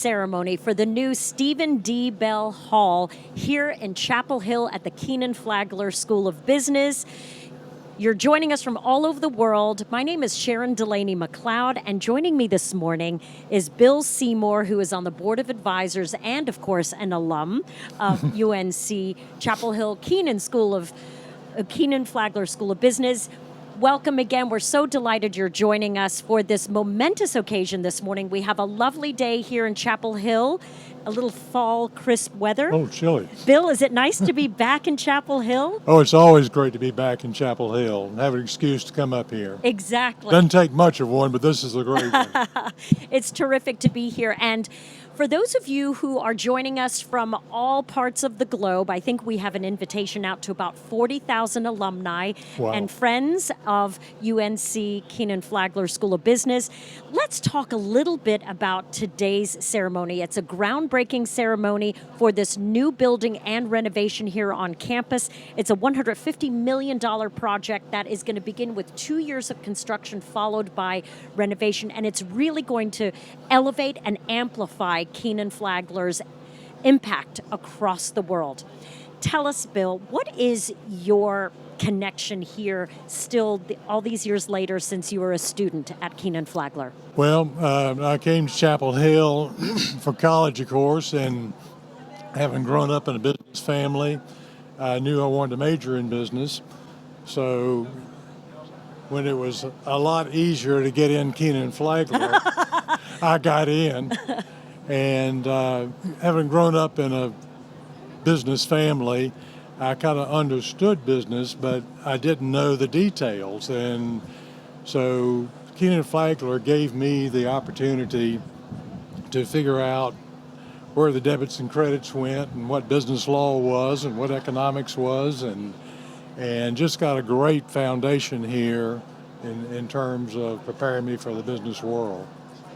Ceremony for the new Stephen D. Bell Hall here in Chapel Hill at the Kenan Flagler School of Business. You're joining us from all over the world. My name is Sharon Delaney McLeod, and joining me this morning is Bill Seymour, who is on the Board of Advisors and, of course, an alum of UNC Chapel Hill Kenan Flagler School of Business. Welcome again. We're so delighted you're joining us for this momentous occasion this morning. We have a lovely day here in Chapel Hill, a little fall crisp weather. Oh, chilly. Bill, is it nice to be back in Chapel Hill? Oh, it's always great to be back in Chapel Hill and have an excuse to come up here. Exactly. Doesn't take much of one, but this is a great one. It's terrific to be here. And for those of you who are joining us from all parts of the globe, I think we have an invitation out to about 40,000 alumni and friends of UNC Kenan Flagler School of Business. Let's talk a little bit about today's ceremony. It's a groundbreaking ceremony for this new building and renovation here on campus. It's a $150 million project that is going to begin with 2 years of construction followed by renovation, and it's really going to elevate and amplify Kenan Flagler's impact across the world. Tell us, Bill, what is your connection here still all these years later since you were a student at Kenan Flagler? Well, I came to Chapel Hill for college, of course, and having grown up in a business family, I knew I wanted to major in business. So when it was a lot easier to get in Kenan Flagler, I got in. And having grown up in a business family, I kind of understood business, but I didn't know the details. And so Kenan Flagler gave me the opportunity to figure out where the debits and credits went and what business law was and what economics was, and just got a great foundation here in terms of preparing me for the business world.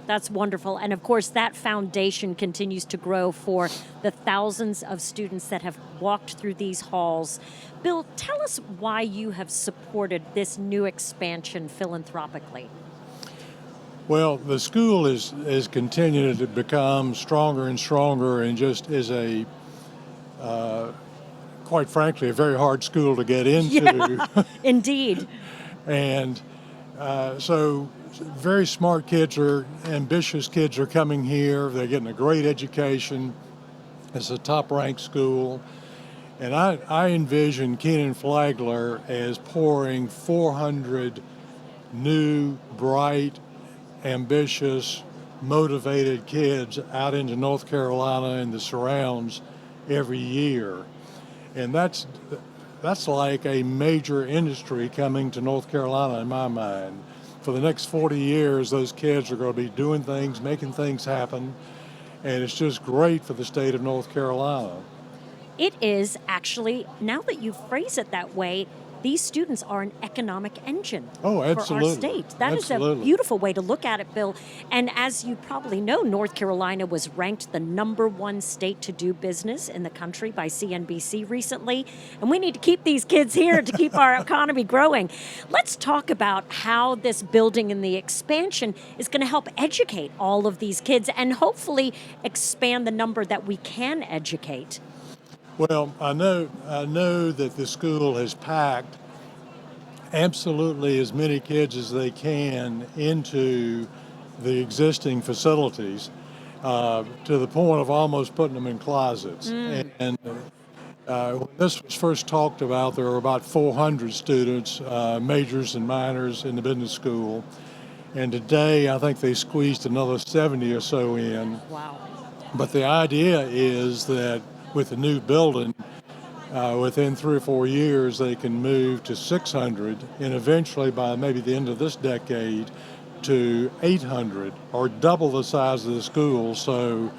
That's wonderful. And of course, that foundation continues to grow for the thousands of students that have walked through these halls. Bill, tell us why you have supported this new expansion philanthropically. Well, the school is continuing to become stronger and stronger, and just is a, quite frankly, a very hard school to get into. Yeah, indeed. And so very smart kids ambitious kids are coming here. They're getting a great education. It's a top-ranked school. And I envision Kenan Flagler as pouring 400 new, bright, ambitious, motivated kids out into North Carolina and the surrounds every year. And that's like a major industry coming to North Carolina in my mind. For the next 40 years, those kids are going to be doing things, making things happen, and it's just great for the state of North Carolina. It is actually, now that you phrase it that way, these students are an economic engine for our state. That is a beautiful way to look at it, Bill. And as you probably know, North Carolina was ranked the #1 state to do business in the country by CNBC recently. And we need to keep these kids here to keep our economy growing. Let's talk about how this building and the expansion is going to help educate all of these kids and hopefully expand the number that we can educate. Well, I know that the school has packed absolutely as many kids as they can into the existing facilities, to the point of almost putting them in closets. And when this was first talked about, there were about 400 students, majors and minors, in the business school. And today, I think they squeezed another 70 or so in. Wow. But the idea is that with the new building, within 3 or 4 years, they can move to 600, and eventually by maybe the end of this decade to 800, or double the size of the school. So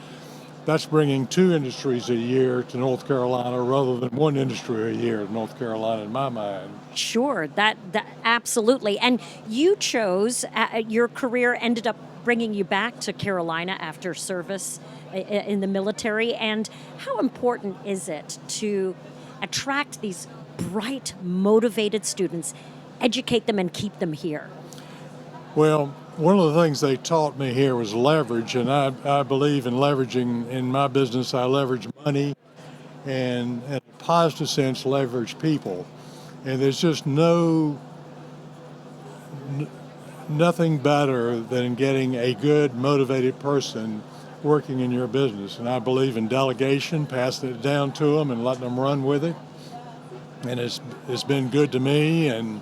that's bringing 2 industries a year to North Carolina rather than 1 industry a year to North Carolina, in my mind. Sure, that absolutely. And you chose, your career ended up bringing you back to Carolina after service in the military. And how important is it to attract these bright, motivated students, educate them, and keep them here? Well, one of the things they taught me here was leverage, and I believe in leveraging. In my business, I leverage money and in a positive sense, leverage people. And there's just nothing better than getting a good, motivated person working in your business. And I believe in delegation, passing it down to them and letting them run with it. And it's been good to me, and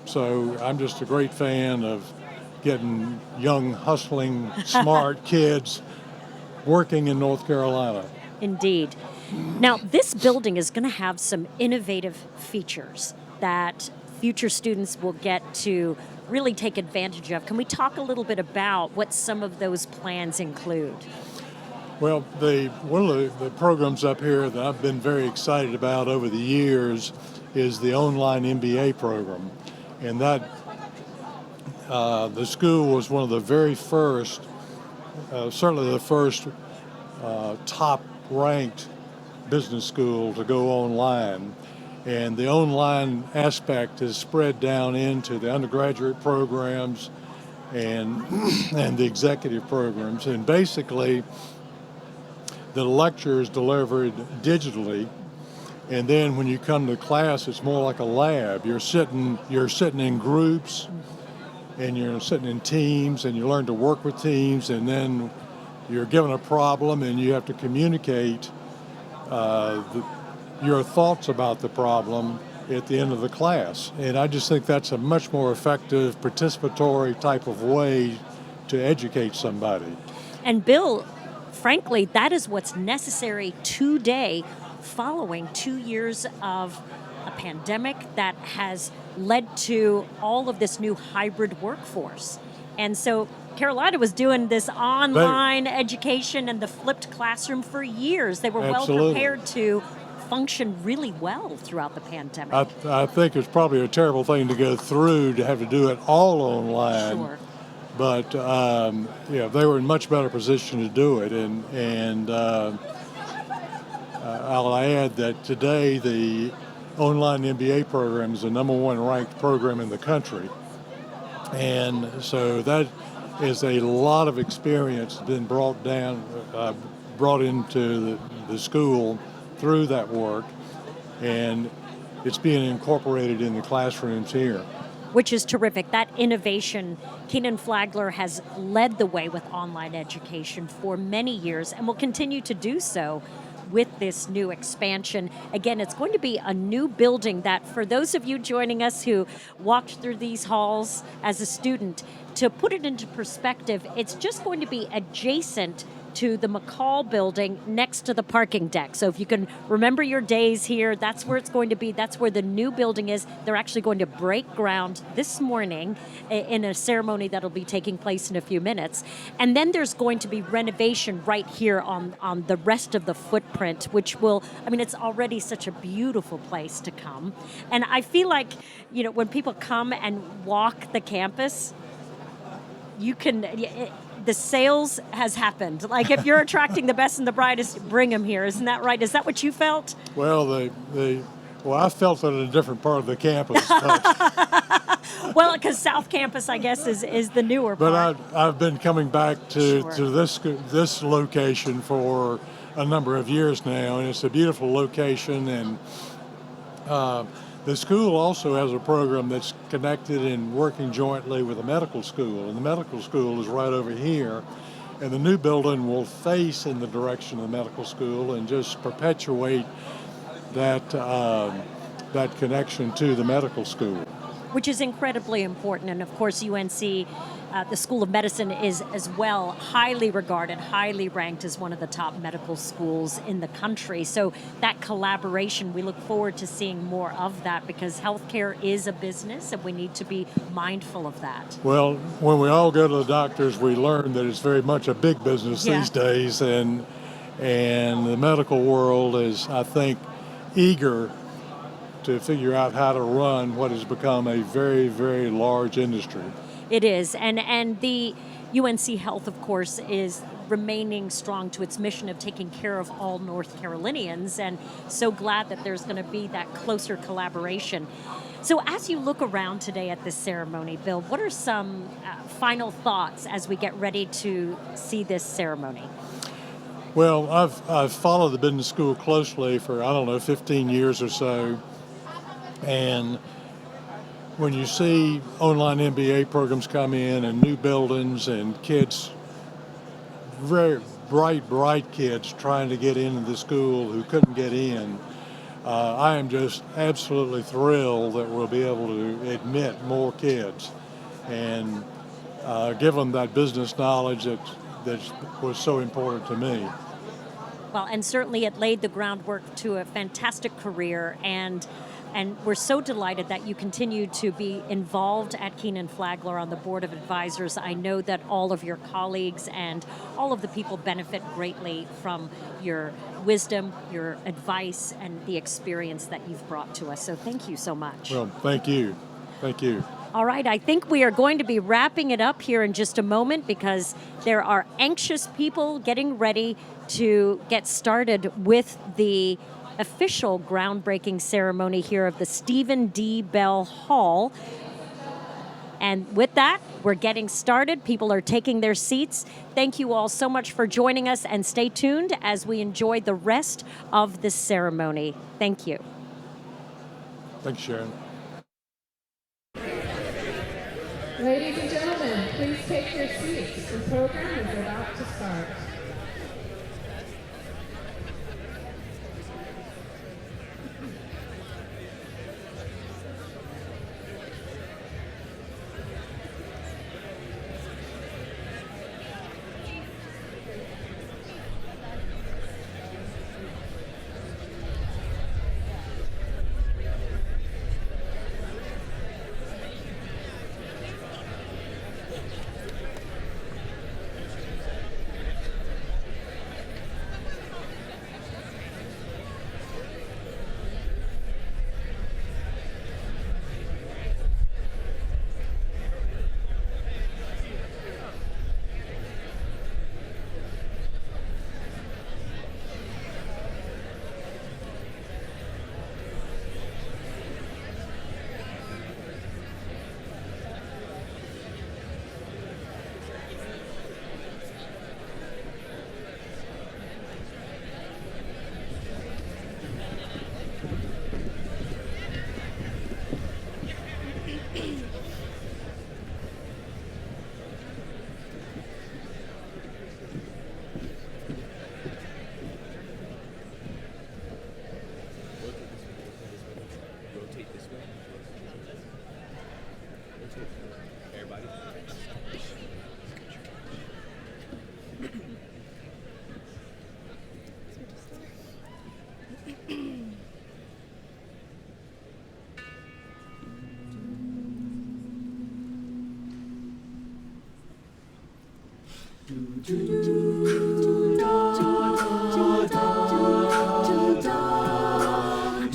so I'm just a great fan of getting young, hustling, smart kids working in North Carolina. Indeed. Now, this building is going to have some innovative features that future students will get to really take advantage of. Can we talk a little bit about what some of those plans include? Well, one of the programs up here that I've been very excited about over the years is the online MBA program. And that the school was one of the very first, certainly the first top-ranked business school to go online. And the online aspect is spread down into the undergraduate programs and the executive programs. And basically, the lecture is delivered digitally, and then when you come to class, it's more like a lab. You're sitting in groups, and you're sitting in teams, and you learn to work with teams, and then you're given a problem, and you have to communicate your thoughts about the problem at the end of the class. And I just think that's a much more effective participatory type of way to educate somebody. And Bill, frankly, that is what's necessary today following 2 years of a pandemic that has led to all of this new hybrid workforce. And so Carolina was doing this online education and the flipped classroom for years. They were well prepared to function really well throughout the pandemic. I think it's probably a terrible thing to go through to have to do it all online. Sure. But they were in much better position to do it, and I'll add that today the online MBA program is the number one ranked program in the country, and so that is a lot of experience been brought into the school through that work, and it's being incorporated in the classrooms here. Which is terrific. That innovation, Kenan Flagler has led the way with online education for many years and will continue to do so with this new expansion. Again, it's going to be a new building that, for those of you joining us who walked through these halls as a student, to put it into perspective, it's just going to be adjacent to the McCall building next to the parking deck. So if you can remember your days here, that's where it's going to be. That's where the new building is. They're actually going to break ground this morning in a ceremony that'll be taking place in a few minutes. And then there's going to be renovation right here on the rest of the footprint, which will, it's already such a beautiful place to come. And I feel like, when people come and walk the campus, the sales has happened. Like, if you're attracting the best and the brightest, bring them here. Isn't that right? Is that what you felt? Well, I felt it in a different part of the campus. Well, because South Campus, I guess, is the newer part. But I've been coming back to this location for a number of years now, and it's a beautiful location. And the school also has a program that's connected and working jointly with a medical school, and the medical school is right over here, and the new building will face in the direction of the medical school and just perpetuate that connection to the medical school. Which is incredibly important, and of course UNC, the School of Medicine, is as well highly regarded, highly ranked as one of the top medical schools in the country. So that collaboration, we look forward to seeing more of that, because healthcare is a business and we need to be mindful of that. Well, when we all go to the doctors, we learn that it's very much a big business these days, and the medical world is, I think, eager to figure out how to run what has become a very, very large industry. It is, and the UNC Health, of course, is remaining strong to its mission of taking care of all North Carolinians, and so glad that there's going to be that closer collaboration. So as you look around today at this ceremony, Bill, what are some final thoughts as we get ready to see this ceremony? Well, I've followed the business school closely for, 15 years or so. And when you see online MBA programs come in and new buildings and kids, very bright kids trying to get into the school who couldn't get in, I am just absolutely thrilled that we'll be able to admit more kids and give them that business knowledge that was so important to me. Well, and certainly it laid the groundwork to a fantastic career, and we're so delighted that you continue to be involved at Kenan Flagler on the board of advisors. I know that all of your colleagues and all of the people benefit greatly from your wisdom, your advice, and the experience that you've brought to us. So thank you so much. Well, thank you. Thank you. All right, I think we are going to be wrapping it up here in just a moment because there are anxious people getting ready to get started with the official groundbreaking ceremony here of the Stephen D. Bell Hall. And with that, we're getting started. People are taking their seats. Thank you all so much for joining us, and stay tuned as we enjoy the rest of this ceremony. Thank you. Thanks, Sharon. Ladies and gentlemen, please take your seats. The program is about to start.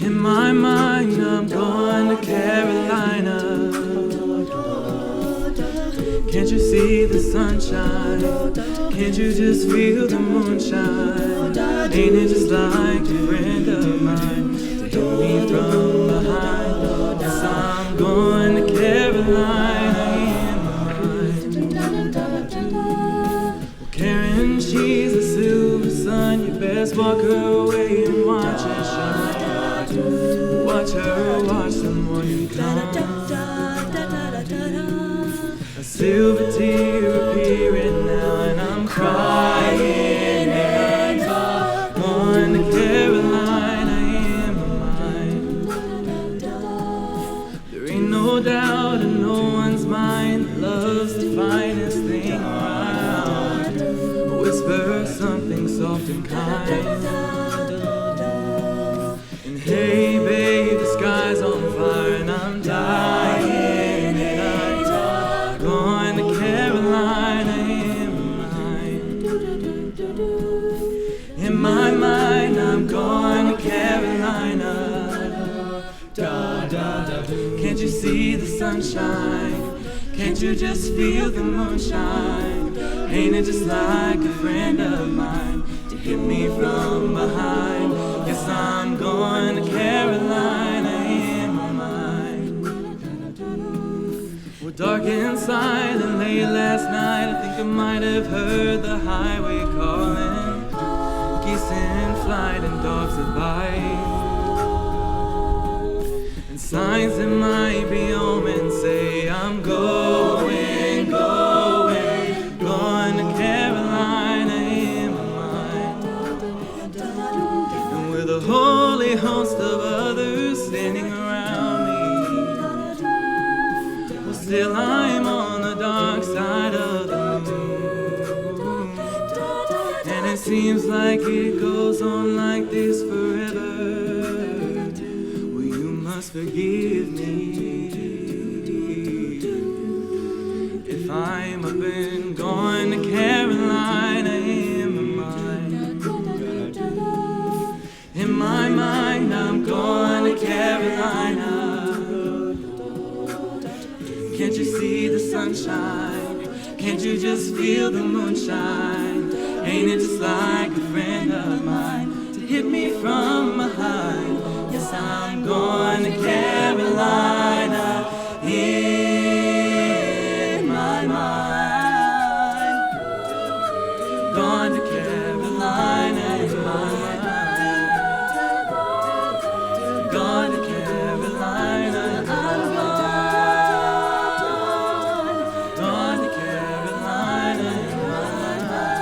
In my mind, I'm going to Carolina. Can't you see the sunshine? Can't you just feel the moonshine? Ain't it just like a friend of mine to hit me from behind? Yes, I'm going to Carolina in my mind. Well, Karen, she's a silver sun. You best walk her away and watch her shine. Watch her watch the morning come. A silver tear appearing now, and I'm crying. And I'm going to Carolina in my mind. There ain't no doubt in no one's mind that love's the finest thing around. Whisper something soft and kind. Hey babe, the sky's on fire and I'm dying, and I'm going to Carolina in my mind, I'm going to Carolina. Can't you see the sunshine? Can't you just feel the moonshine? Ain't it just like a friend of mine to hit me from behind? Guess I'm going to Carolina in my mind. We're dark inside and late last night. I think I might have heard the highway calling. Geese in flight and dogs that bite. And signs that might be omens say I'm going to Carolina in my mind. And with a holy host of others standing around me, well, still I'm on the dark side of the moon. And it seems like it goes on like this forever. Well, you must forgive me if I'm up and going to Carolina in my mind. In my mind, I'm going to Carolina. Can't you see the sunshine? Can't you just feel the moonshine? Ain't it just like a friend of mine to hit me from behind? Yes, I'm going to Carolina in my mind. Going to Carolina in my mind. Going to Carolina in my mind. Going to Carolina in my mind.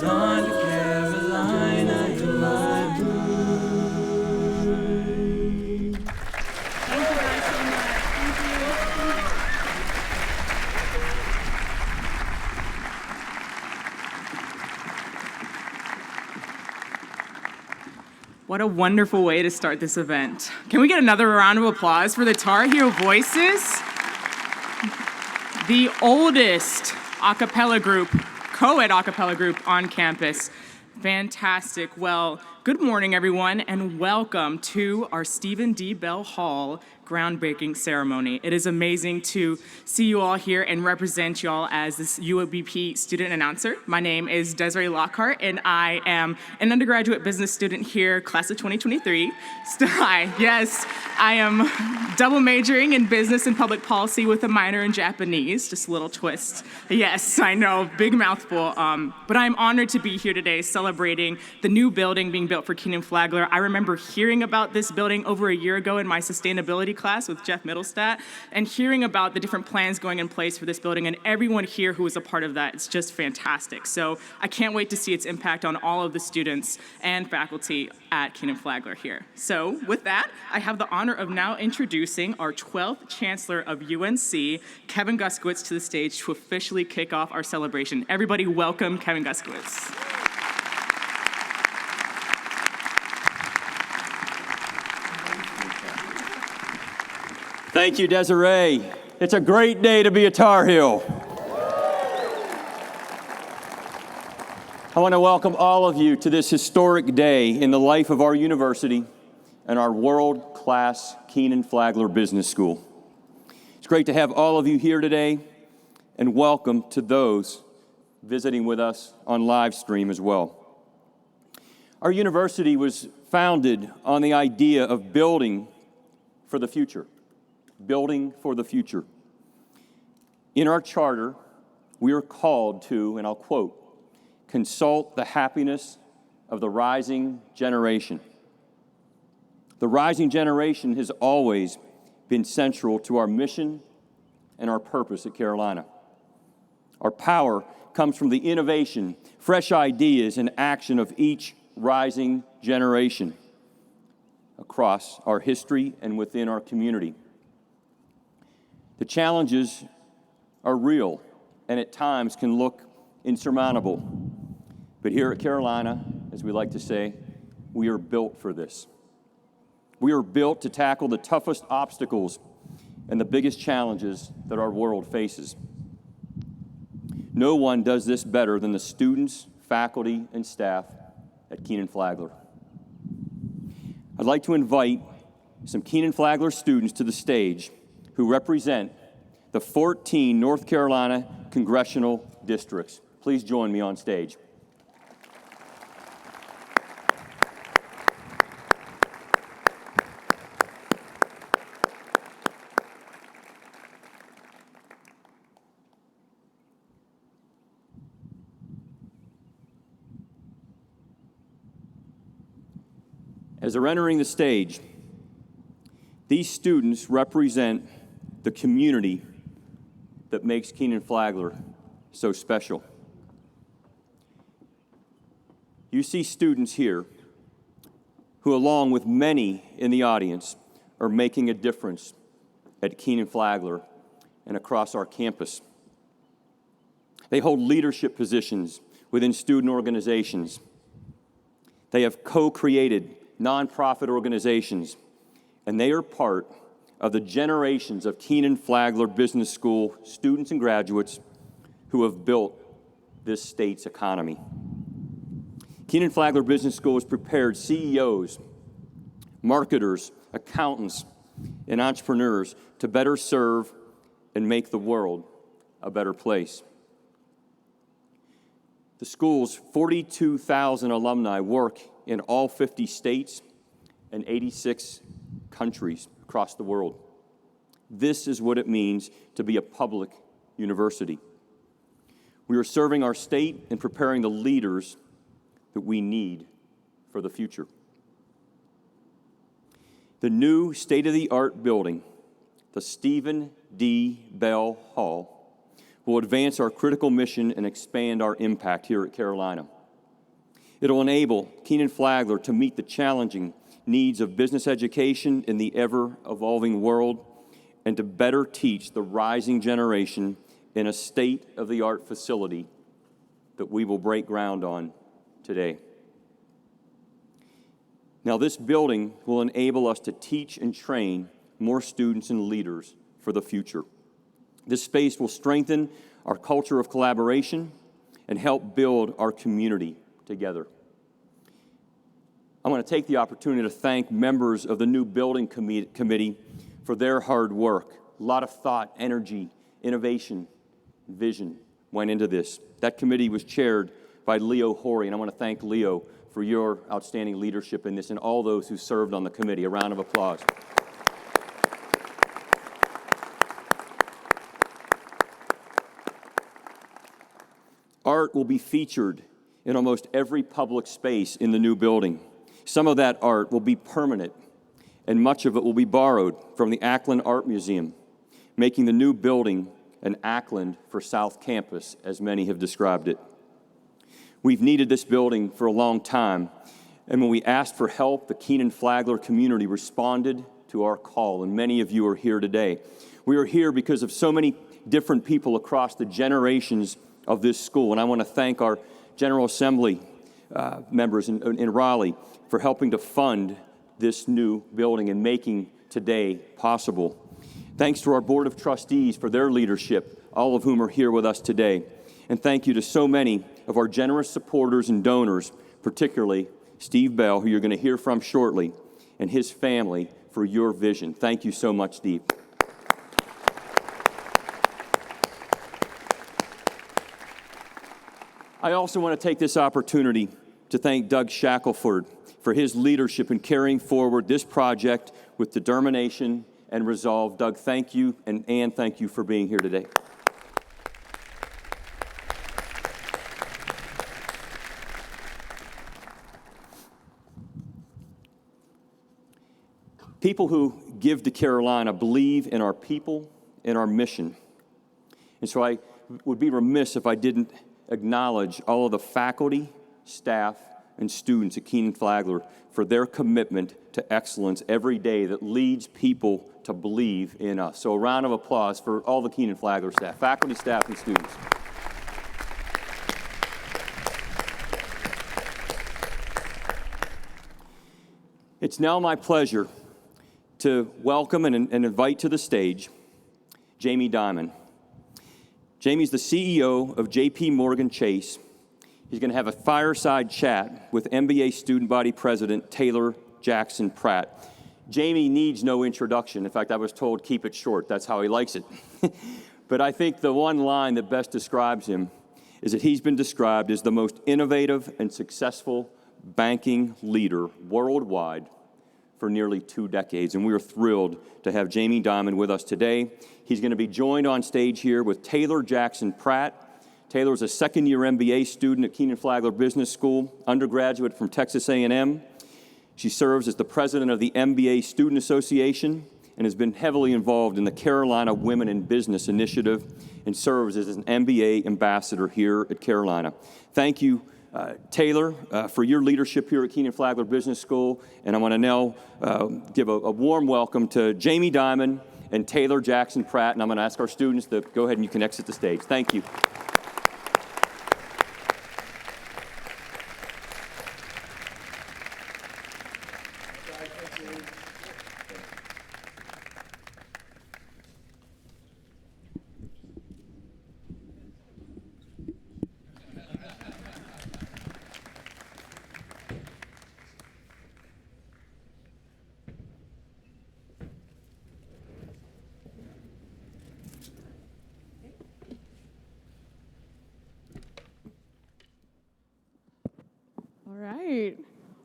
Going to Carolina in my mind. Thank you guys so much. Thank you. What a wonderful way to start this event. Can we get another round of applause for the Tar Heel Voices? The oldest a cappella group, co-ed a cappella group on campus. Fantastic. Well, good morning, everyone, and welcome to our Stephen D. Bell Hall groundbreaking ceremony. It is amazing to see you all here and represent you all as this UABP student announcer. My name is Desiree Lockhart, and I am an undergraduate business student here, class of 2023. Hi, yes, I am double majoring in business and public policy with a minor in Japanese, just a little twist. Yes, I know, big mouthful, but I'm honored to be here today celebrating the new building being built for Kenan Flagler. I remember hearing about this building over a year ago in my sustainability class with Jeff Middlestat, and hearing about the different plans going in place for this building, and everyone here who was a part of that. It's just fantastic. So I can't wait to see its impact on all of the students and faculty at Kenan Flagler here. So with that, I have the honor of now introducing our 12th Chancellor of UNC, Kevin Guskiewicz, to the stage to officially kick off our celebration. Everybody welcome Kevin Guskiewicz. Thank you, Desiree. It's a great day to be a Tar Heel. I want to welcome all of you to this historic day in the life of our university and our world-class Kenan Flagler Business School. It's great to have all of you here today, and welcome to those visiting with us on live stream as well. Our university was founded on the idea of building for the future. Building for the future. In our charter, we are called to, and I'll quote, consult the happiness of the rising generation. The rising generation has always been central to our mission and our purpose at Carolina. Our power comes from the innovation, fresh ideas, and action of each rising generation across our history and within our community. The challenges are real and at times can look insurmountable. But here at Carolina, as we like to say, we are built for this. We are built to tackle the toughest obstacles and the biggest challenges that our world faces. No one does this better than the students, faculty, and staff at Kenan Flagler. I'd like to invite some Kenan Flagler students to the stage who represent the 14 North Carolina congressional districts. Please join me on stage. As they're entering the stage, these students represent the community that makes Kenan Flagler so special. You see students here who, along with many in the audience, are making a difference at Kenan Flagler and across our campus. They hold leadership positions within student organizations. They have co-created nonprofit organizations, and they are part of the generations of Kenan Flagler Business School students and graduates who have built this state's economy. Kenan Flagler Business School has prepared CEOs, marketers, accountants, and entrepreneurs to better serve and make the world a better place. The school's 42,000 alumni work in all 50 states and 86 countries across the world. This is what it means to be a public university. We are serving our state and preparing the leaders that we need for the future. The new state-of-the-art building, the Stephen D. Bell Hall, will advance our critical mission and expand our impact here at Carolina. It'll enable Kenan Flagler to meet the challenging needs of business education in the ever-evolving world and to better teach the rising generation in a state-of-the-art facility that we will break ground on today. Now, this building will enable us to teach and train more students and leaders for the future. This space will strengthen our culture of collaboration and help build our community together. I want to take the opportunity to thank members of the new building committee for their hard work. A lot of thought, energy, innovation, vision went into this. That committee was chaired by Leo Horry, and I want to thank Leo for your outstanding leadership in this and all those who served on the committee. A round of applause. Art will be featured in almost every public space in the new building. Some of that art will be permanent, and much of it will be borrowed from the Ackland Art Museum, making the new building an Ackland for South Campus, as many have described it. We've needed this building for a long time, and when we asked for help, the Kenan Flagler community responded to our call, and many of you are here today. We are here because of so many different people across the generations of this school, and I want to thank our General Assembly members in Raleigh for helping to fund this new building and making today possible. Thanks to our Board of Trustees for their leadership, all of whom are here with us today. And thank you to so many of our generous supporters and donors, particularly Steve Bell, who you're going to hear from shortly, and his family for your vision. Thank you so much, Steve. I also want to take this opportunity to thank Doug Shackelford for his leadership in carrying forward this project with determination and resolve. Doug, thank you, and Ann, thank you for being here today. People who give to Carolina believe in our people and our mission. And so I would be remiss if I didn't acknowledge all of the faculty, staff, and students at Kenan Flagler for their commitment to excellence every day that leads people to believe in us. So a round of applause for all the Kenan Flagler staff, faculty, staff, and students. It's now my pleasure to welcome and invite to the stage Jamie Dimon. Jamie's the CEO of J.P. Morgan Chase. He's going to have a fireside chat with MBA student body president Taylor Jackson Pratt. Jamie needs no introduction. In fact, I was told keep it short. That's how he likes it. But I think the one line that best describes him is that he's been described as the most innovative and successful banking leader worldwide for nearly 2 decades. And we are thrilled to have Jamie Dimon with us today. He's going to be joined on stage here with Taylor Jackson Pratt. Taylor is a second-year MBA student at Kenan Flagler Business School, undergraduate from Texas A&M. She serves as the president of the MBA Student Association and has been heavily involved in the Carolina Women in Business Initiative and serves as an MBA ambassador here at Carolina. Thank you, Taylor, for your leadership here at Kenan Flagler Business School. And I want to now give a warm welcome to Jamie Dimon and Taylor Jackson Pratt. And I'm going to ask our students to go ahead and you can exit the stage. Thank you. All right.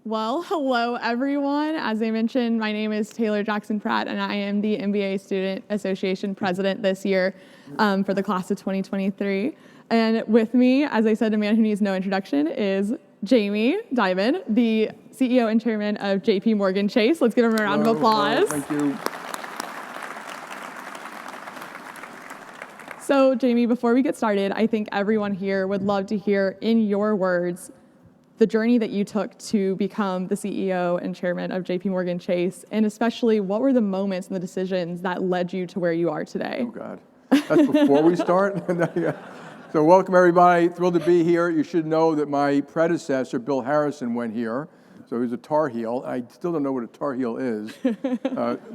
Well, hello, everyone. As I mentioned, my name is Taylor Jackson Pratt, and I am the MBA Student Association president this year for the class of 2023. And with me, as I said, a man who needs no introduction, is Jamie Dimon, the CEO and chairman of JP Morgan Chase. Let's give him a round of applause. Thank you. So, Jamie, before we get started, I think everyone here would love to hear, in your words, the journey that you took to become the CEO and chairman of JP Morgan Chase, and especially what were the moments and the decisions that led you to where you are today? Oh, God. That's before we start? So welcome, everybody. Thrilled to be here. You should know that my predecessor, Bill Harrison, went here. So he's a Tar Heel. I still don't know what a Tar Heel is.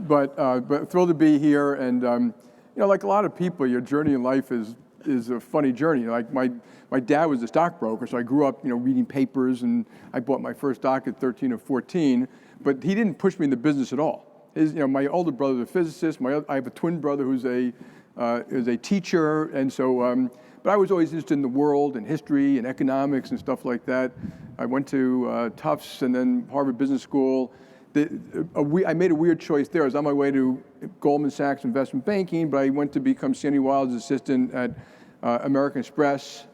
But thrilled to be here. And, like a lot of people, your journey in life is a funny journey. Like my dad was a stockbroker, so I grew up, reading papers, and I bought my first stock at 13 or 14. But he didn't push me into business at all. My older brother's a physicist. I have a twin brother who's a teacher, and so. But I was always interested in the world and history and economics and stuff like that. I went to Tufts and then Harvard Business School. I made a weird choice there. I was on my way to Goldman Sachs investment banking, but I went to become Sandy Wild's assistant at American Express.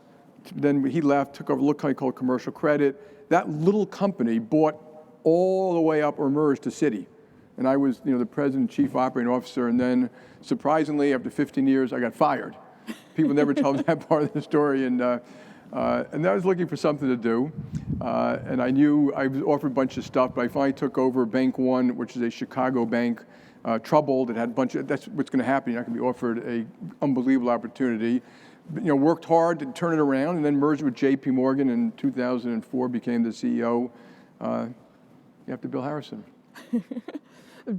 Then he left, took over a little company called Commercial Credit. That little company bought all the way up or merged to Citi. And I was the president, chief operating officer, and then surprisingly, after 15 years, I got fired. People never tell me that part of the story, and I was looking for something to do, and I knew I was offered a bunch of stuff, but I finally took over Bank One, which is a Chicago bank, troubled. It had a bunch of, that's what's going to happen. You're not going to be offered a unbelievable opportunity. Worked hard to turn it around, and then merged with J.P. Morgan in 2004, became the CEO after Bill Harrison.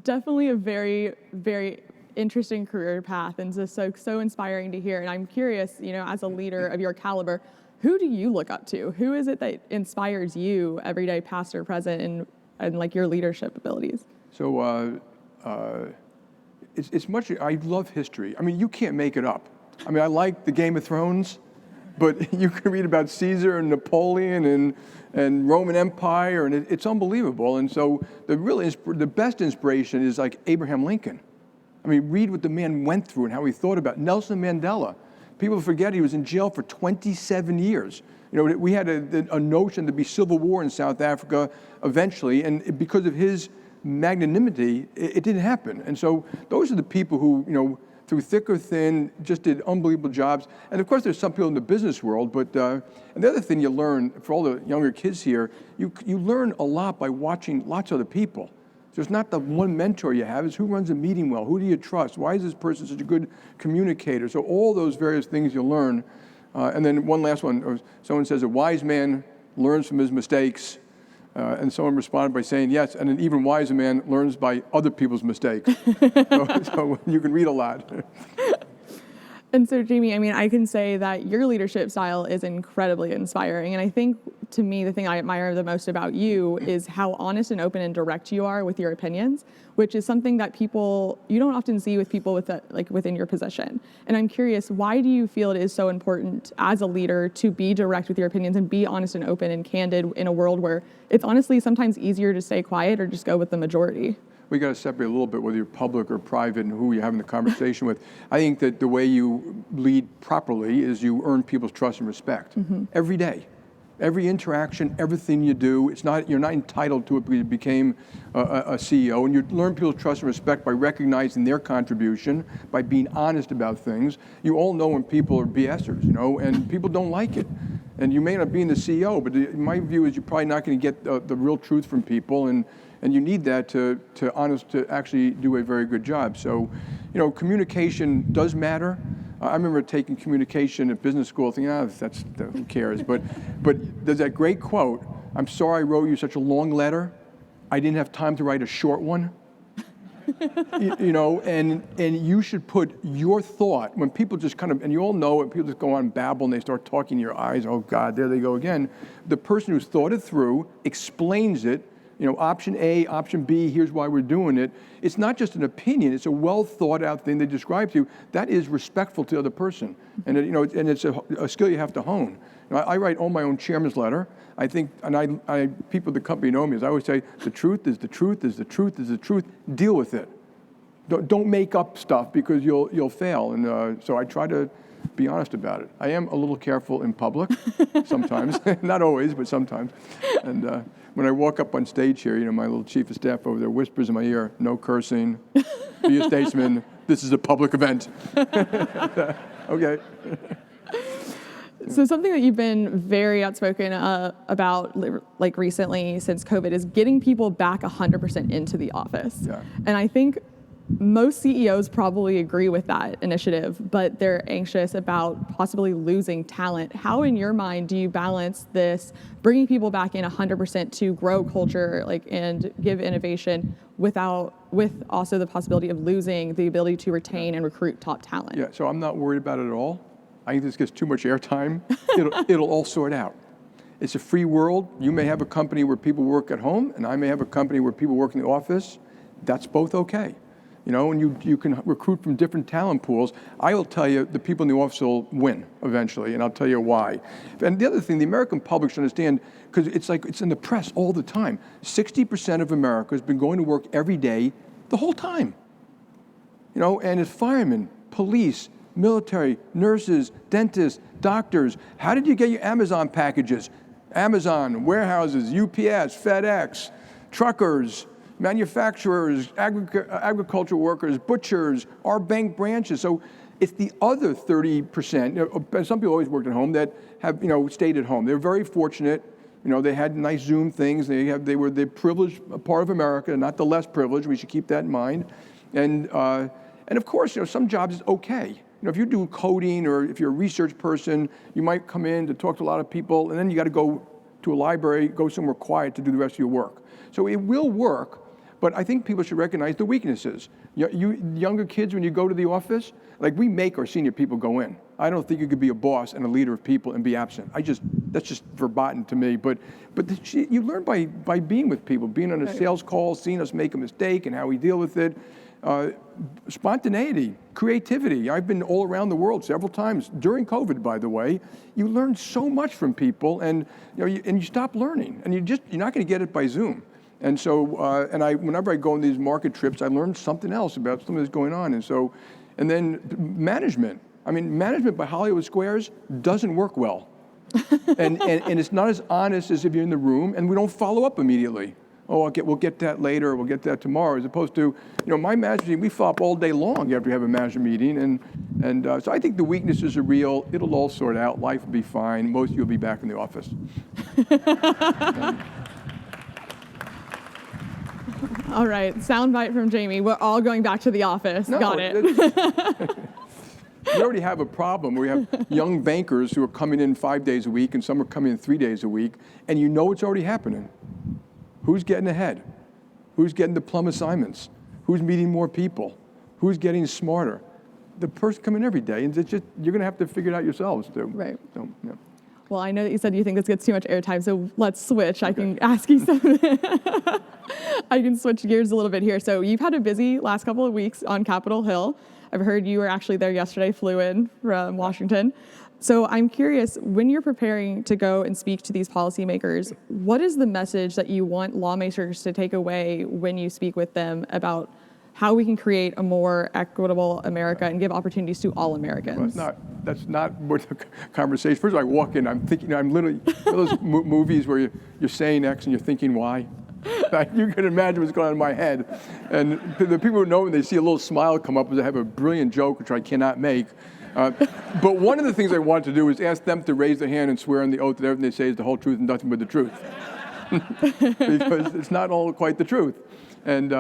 Definitely a very, very interesting career path, and so inspiring to hear. And I'm curious, as a leader of your caliber, who do you look up to? Who is it that inspires you every day, past or present, and like your leadership abilities? So it's much. I love history. I mean, you can't make it up. I mean, I like the Game of Thrones, but you can read about Caesar and Napoleon and Roman Empire, and it's unbelievable. And so the best inspiration is like Abraham Lincoln. I mean, read what the man went through and how he thought about it. Nelson Mandela. People forget he was in jail for 27 years. We had a notion to be civil war in South Africa eventually, and because of his magnanimity, it didn't happen. And so those are the people who, through thick or thin, just did unbelievable jobs. And of course, there's some people in the business world, but and the other thing you learn, for all the younger kids here, you learn a lot by watching lots of other people. So it's not the one mentor you have, it's who runs a meeting well, who do you trust, why is this person such a good communicator? So all those various things you learn. And then one last one, someone says a wise man learns from his mistakes, and someone responded by saying yes, and an even wiser man learns by other people's mistakes. So you can read a lot. And so, Jamie, I mean, I can say that your leadership style is incredibly inspiring. And I think, to me, the thing I admire the most about you is how honest and open and direct you are with your opinions, which is something that you don't often see with people within your position. And I'm curious, why do you feel it is so important as a leader to be direct with your opinions and be honest and open and candid in a world where it's honestly sometimes easier to stay quiet or just go with the majority? We got to separate a little bit whether you're public or private and who you're having the conversation with. I think that the way you lead properly is you earn people's trust and respect every day. Every interaction, everything you do, you're not entitled to it because you became a CEO, and you learn people's trust and respect by recognizing their contribution, by being honest about things. You all know when people are BSers, and people don't like it. And you may not be the CEO, but my view is you're probably not going to get the real truth from people, and you need that to actually do a very good job. So, communication does matter. I remember taking communication at business school, thinking, who cares? But there's that great quote, "I'm sorry I wrote you such a long letter. I didn't have time to write a short one." And you should put your thought, when people just and you all know when people just go on and babble and they start talking in your eyes, oh God, there they go again. The person who's thought it through, explains it, option A, option B, here's why we're doing it. It's not just an opinion, it's a well thought out thing they describe to you. That is respectful to the other person. And it's a skill you have to hone. I write all my own chairman's letter. I think, and people at the company know me, as I always say, the truth is the truth is the truth is the truth. Deal with it. Don't make up stuff because you'll fail. And so I try to be honest about it. I am a little careful in public sometimes, not always, but sometimes. And when I walk up on stage here, my little chief of staff over there whispers in my ear, "No cursing, be a statesman, this is a public event." Okay. So something that you've been very outspoken about recently since COVID is getting people back 100% into the office. Yeah. And I think most CEOs probably agree with that initiative, but they're anxious about possibly losing talent. How, in your mind, do you balance this, bringing people back in 100% to grow culture, and give innovation, with also the possibility of losing the ability to retain and recruit top talent? Yeah, so I'm not worried about it at all. I think this gets too much airtime. It'll all sort out. It's a free world. You may have a company where people work at home, and I may have a company where people work in the office. That's both okay. And you can recruit from different talent pools. I will tell you, the people in the office will win eventually, and I'll tell you why. And the other thing, the American public should understand, because it's in the press all the time, 60% of America has been going to work every day the whole time. And it's firemen, police, military, nurses, dentists, doctors. How did you get your Amazon packages? Amazon, warehouses, UPS, FedEx, truckers, manufacturers, agriculture workers, butchers, our bank branches. So it's the other 30%. Some people always worked at home that have stayed at home. They're very fortunate. They had nice Zoom things. They were the privileged part of America, not the less privileged. We should keep that in mind. And of course, some jobs is okay. If you do coding or if you're a research person, you might come in to talk to a lot of people, and then you got to go to a library, go somewhere quiet to do the rest of your work. So it will work. But I think people should recognize the weaknesses. You younger kids, when you go to the office, we make our senior people go in. I don't think you could be a boss and a leader of people and be absent. That's just verboten to me. But you learn by being with people, being on a sales call, seeing us make a mistake and how we deal with it. Spontaneity, creativity. I've been all around the world several times during COVID, by the way. You learn so much from people, and you stop learning, and you're not going to get it by Zoom. And so, whenever I go on these market trips, I learn something else about something that's going on. And then management. Management by Hollywood Squares doesn't work well. and it's not as honest as if you're in the room, and we don't follow up immediately. Oh, we'll get that later, we'll get that tomorrow, as opposed to, my management team, we follow up all day long after we have a management meeting. And so I think the weaknesses are real. It'll all sort out. Life will be fine. Most of you will be back in the office. All right, soundbite from Jamie. We're all going back to the office. No, Got it. We already have a problem. We have young bankers who are coming in 5 days a week, and some are coming in 3 days a week, and it's already happening. Who's getting ahead? Who's getting the plum assignments? Who's meeting more people? Who's getting smarter? the person come in every day, and it's just, you're going to have to figure it out yourselves too. Right. So, yeah. Well, I know that you said you think this gets too much airtime, so let's switch. I can ask you something. I can switch gears a little bit here. So you've had a busy last couple of weeks on Capitol Hill. I've heard you were actually there yesterday, flew in from Washington. So I'm curious, when you're preparing to go and speak to these policymakers, what is the message that you want lawmakers to take away when you speak with them about how we can create a more equitable America and give opportunities to all Americans? Well, that's not what the conversation. First of all, I walk in, I'm thinking, I'm literally, those movies where you're saying X and you're thinking Y. You can imagine what's going on in my head. And the people who know me, they see a little smile come up as I have a brilliant joke, which I cannot make. But one of the things I want to do is ask them to raise their hand and swear on the oath that everything they say is the whole truth and nothing but the truth. Because it's not all quite the truth. And,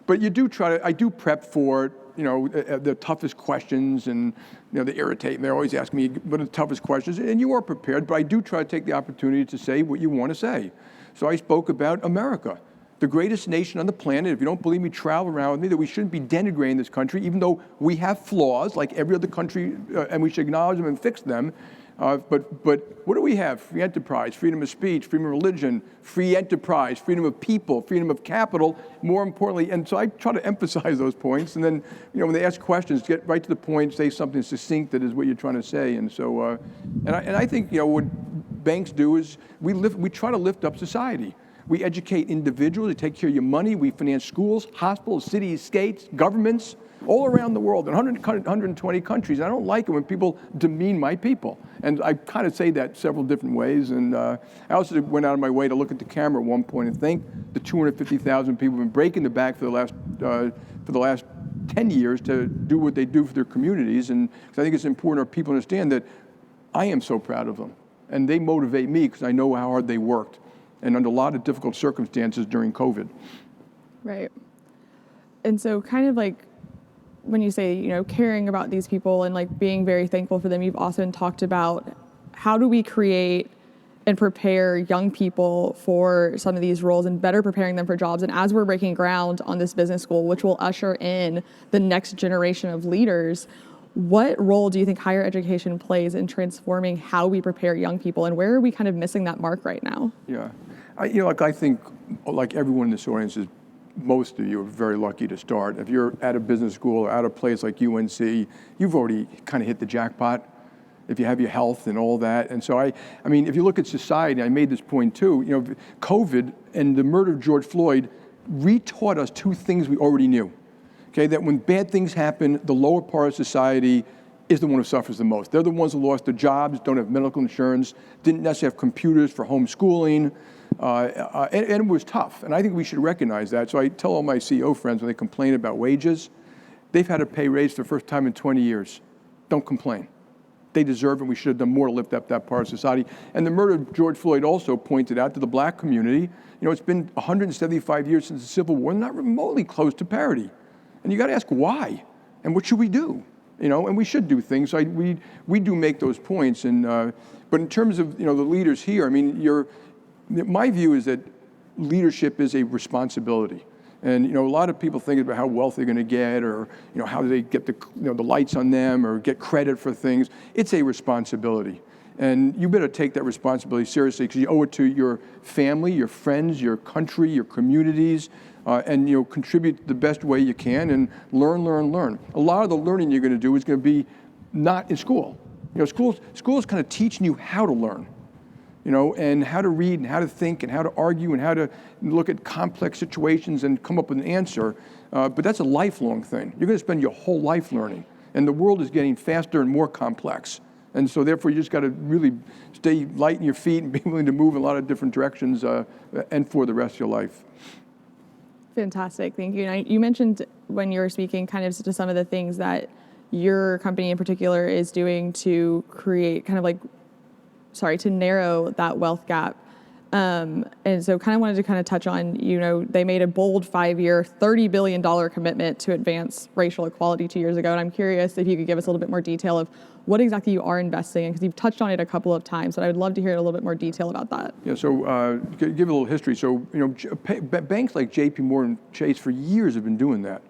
but you do I do prep for, the toughest questions, and, they irritate me. They always ask me, what are the toughest questions? And you are prepared, but I do try to take the opportunity to say what you want to say. So I spoke about America, the greatest nation on the planet. If you don't believe me, travel around with me, that we shouldn't be denigrating this country, even though we have flaws like every other country, and we should acknowledge them and fix them. But what do we have? Free enterprise, freedom of speech, freedom of religion, free enterprise, freedom of people, freedom of capital, more importantly. And so I try to emphasize those points. And then, when they ask questions, get right to the point, say something succinct that is what you're trying to say. And so, and I think, what banks do is we try to lift up society. We educate individuals, we take care of your money, we finance schools, hospitals, cities, states, governments, all around the world, in 120 countries. And I don't like it when people demean my people. And I kind of say that several different ways. And I also went out of my way to look at the camera at one point and thank the 250,000 people who've been breaking the back for the last 10 years to do what they do for their communities. And because I think it's important our people understand that I am so proud of them. And they motivate me because I know how hard they worked, and under a lot of difficult circumstances during COVID. Right. And so kind of like when you say, caring about these people and like being very thankful for them, you've also talked about how do we create and prepare young people for some of these roles and better preparing them for jobs. And as we're breaking ground on this business school, which will usher in the next generation of leaders, what role do you think higher education plays in transforming how we prepare young people, and where are we kind of missing that mark right now? Yeah, I think, like everyone in this audience, most of you are very lucky to start. If you're at a business school or at a place like UNC, you've already kind of hit the jackpot. If you have your health and all that. And so I mean, if you look at society, I made this point too, COVID and the murder of George Floyd retaught us two things we already knew. Okay, that when bad things happen, the lower part of society is the one who suffers the most. They're the ones who lost their jobs, don't have medical insurance, didn't necessarily have computers for homeschooling, and it was tough. And I think we should recognize that. So I tell all my CEO friends when they complain about wages, they've had a pay raise for the first time in 20 years. Don't complain. They deserve it. We should have done more to lift up that part of society. And the murder of George Floyd also pointed out to the black community, it's been 175 years since the Civil War, not remotely close to parity. And you got to ask why, and what should we do? And we should do things. So we do make those points. And but in terms of the leaders here, I mean, my view is that leadership is a responsibility. And a lot of people think about how wealthy they're going to get, or how they get the lights on them, or get credit for things. It's a responsibility, and you better take that responsibility seriously because you owe it to your family, your friends, your country, your communities. And contribute the best way you can, and learn. A lot of the learning you're going to do is going to be not in school. School's kind of teaching you how to learn, and how to read and how to think and how to argue and how to look at complex situations and come up with an answer. But that's a lifelong thing. You're going to spend your whole life learning, and the world is getting faster and more complex. And so therefore, you just got to really stay light in your feet and be willing to move in a lot of different directions and for the rest of your life. Fantastic, thank you. And you mentioned when you were speaking kind of to some of the things that your company in particular is doing to create to narrow that wealth gap. And so kind of wanted to touch on, they made a bold 5-year, $30 billion commitment to advance racial equality 2 years ago. And I'm curious if you could give us a little bit more detail of what exactly you are investing in, because you've touched on it a couple of times, but I would love to hear a little bit more detail about that. Yeah, so give a little history. So, banks like JP Morgan Chase for years have been doing that.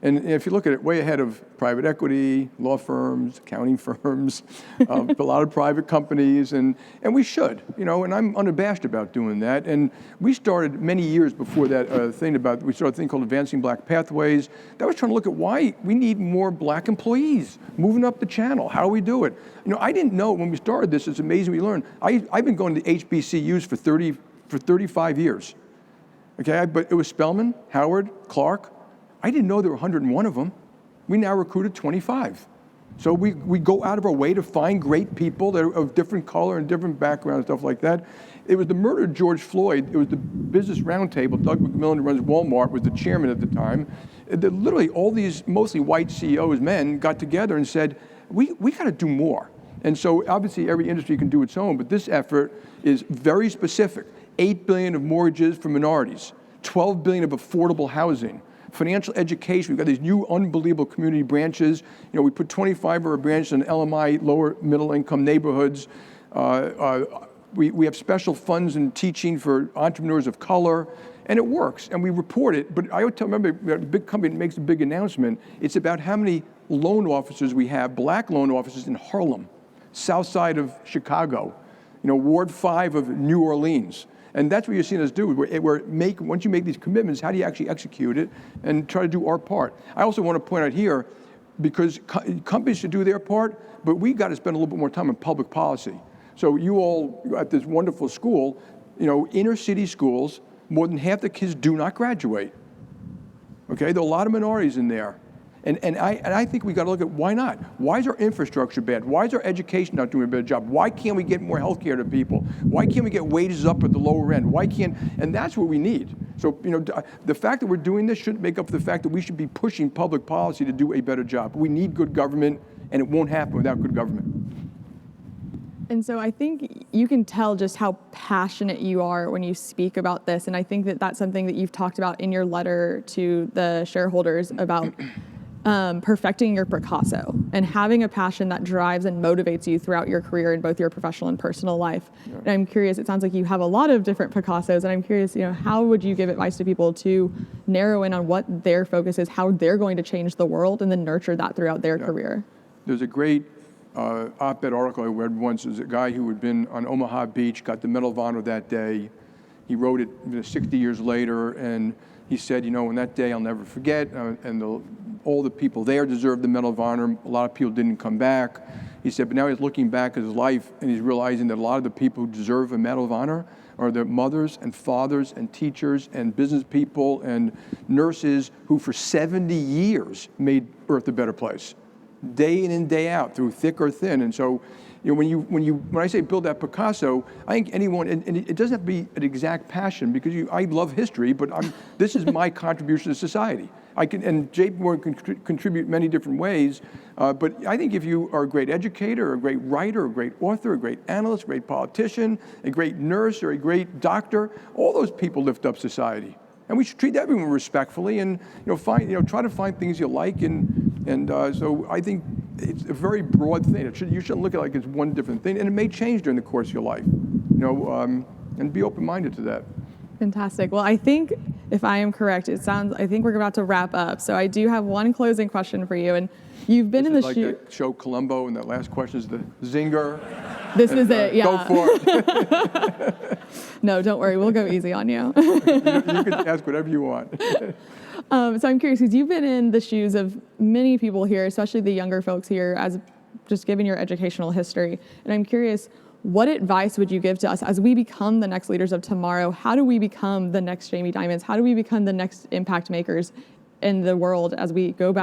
And if you look at it, way ahead of private equity, law firms, accounting firms, a lot of private companies, and we should, and I'm unabashed about doing that. And we started many years before that we started a thing called Advancing Black Pathways. That was trying to look at why we need more black employees moving up the channel, how we do it. I didn't know when we started this, it's amazing we learned. I've been going to HBCUs for 35 years, okay? But it was Spelman, Howard, Clark. I didn't know there were 101 of them. We now recruited 25. So we go out of our way to find great people that are of different color and different background and stuff like that. It was the murder of George Floyd. It was the Business Roundtable. Doug McMillan, who runs Walmart, was the chairman at the time. Literally all these mostly white CEOs, men, got together and said, we got to do more. And so obviously every industry can do its own, but this effort is very specific. $8 billion of mortgages for minorities, $12 billion of affordable housing, financial education. We've got these new unbelievable community branches. We put 25 of our branches in LMI, lower middle income neighborhoods. We have special funds in teaching for entrepreneurs of color, and it works, and we report it. But I would remember, a big company makes a big announcement. It's about how many loan officers we have, black loan officers in Harlem, south side of Chicago, Ward 5 of New Orleans. And that's what you're seeing us do. Once you make these commitments, how do you actually execute it and try to do our part? I also want to point out here, because companies should do their part, but we got to spend a little bit more time on public policy. So you all at this wonderful school, inner city schools, more than half the kids do not graduate. Okay, there are a lot of minorities in there. And I think we got to look at why not? Why is our infrastructure bad? Why is our education not doing a better job? Why can't we get more health care to people? Why can't we get wages up at the lower end? And that's what we need. So, the fact that we're doing this shouldn't make up for the fact that we should be pushing public policy to do a better job. We need good government, and it won't happen without good government. And so I think you can tell just how passionate you are when you speak about this. And I think that that's something that you've talked about in your letter to the shareholders about perfecting your Picasso and having a passion that drives and motivates you throughout your career in both your professional and personal life. Yeah. And I'm curious, it sounds like you have a lot of different Picassos, and I'm curious, how would you give advice to people to narrow in on what their focus is, how they're going to change the world, and then nurture that throughout their career? There's a great op-ed article I read once. There's a guy who had been on Omaha Beach, got the Medal of Honor that day. He wrote it 60 years later, and he said, on that day I'll never forget, and all the people there deserved the Medal of Honor. A lot of people didn't come back. He said, but now he's looking back at his life, and he's realizing that a lot of the people who deserve a Medal of Honor are their mothers and fathers and teachers and business people and nurses who for 70 years made Earth a better place, day in and day out, through thick or thin. And so, when I say build that Picasso, I think anyone, and it doesn't have to be an exact passion, because I love history, but this is my contribution to society. And Jamie Dimon can contribute many different ways, but I think if you are a great educator, a great writer, a great author, a great analyst, a great politician, a great nurse, or a great doctor, all those people lift up society. And we should treat everyone respectfully, and try to find things you like, and so I think it's a very broad thing. You shouldn't look at it like it's one different thing, and it may change during the course of your life, and be open-minded to that. Fantastic. Well, I think if I am correct, I think we're about to wrap up. So I do have one closing question for you, and you've been in the that show Columbo, and that last question is the zinger. This is it, yeah. Go for it. No, don't worry. We'll go easy on you. You can ask whatever you want. So I'm curious, because you've been in the shoes of many people here, especially the younger folks here, as just given your educational history. And I'm curious, what advice would you give to us as we become the next leaders of tomorrow? How do we become the next Jamie Dimons? How do we become the next impact makers in the world as we go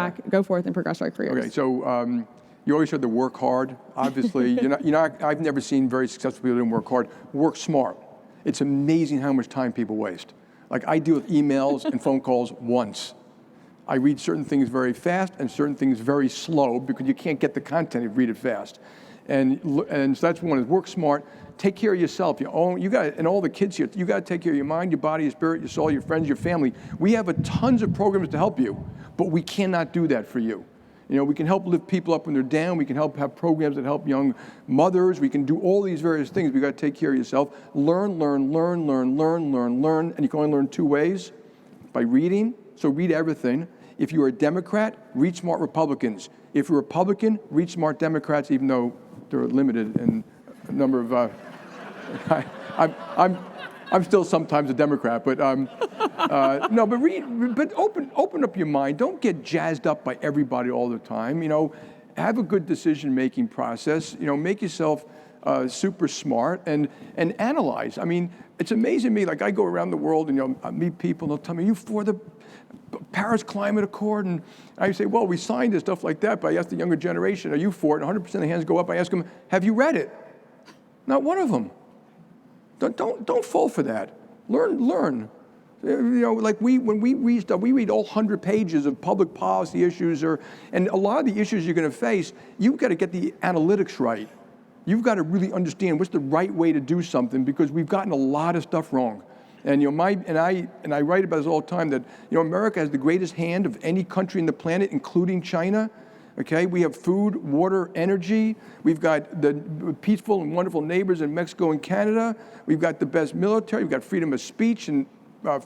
forth and progress our careers? Okay, so you always heard the work hard. Obviously, I've never seen very successful people who didn't work hard. Work smart. It's amazing how much time people waste. Like, I deal with emails and phone calls once. I read certain things very fast and certain things very slow, because you can't get the content if you read it fast. And so that's one, is work smart, take care of yourself. And all the kids here, you got to take care of your mind, your body, your spirit, your soul, your friends, your family. We have tons of programs to help you, but we cannot do that for you. We can help lift people up when they're down. We can help have programs that help young mothers. We can do all these various things. We got to take care of yourself. Learn, and you can only learn two ways: by reading. So read everything. If you're a Democrat, read smart Republicans. If you're a Republican, read smart Democrats, even though they're limited in a number of, I'm still sometimes a Democrat, but no. But open up your mind. Don't get jazzed up by everybody all the time. Have a good decision-making process. Make yourself super smart and analyze. I mean, it's amazing to me. Like I go around the world and I meet people and they'll tell me, "Are you for the Paris Climate Accord?" And I say, "Well, we signed it," stuff like that. But I ask the younger generation, "Are you for it?" And 100% of the hands go up. I ask them, "Have you read it?" Not one of them. Don't fall for that. Learn. Like when we read stuff, we read all 100 pages of public policy issues, and a lot of the issues you're going to face, you've got to get the analytics right. You've got to really understand what's the right way to do something, because we've gotten a lot of stuff wrong. And I write about this all the time that America has the greatest hand of any country in the planet, including China. Okay, we have food, water, energy. We've got the peaceful and wonderful neighbors in Mexico and Canada. We've got the best military. We've got freedom of speech and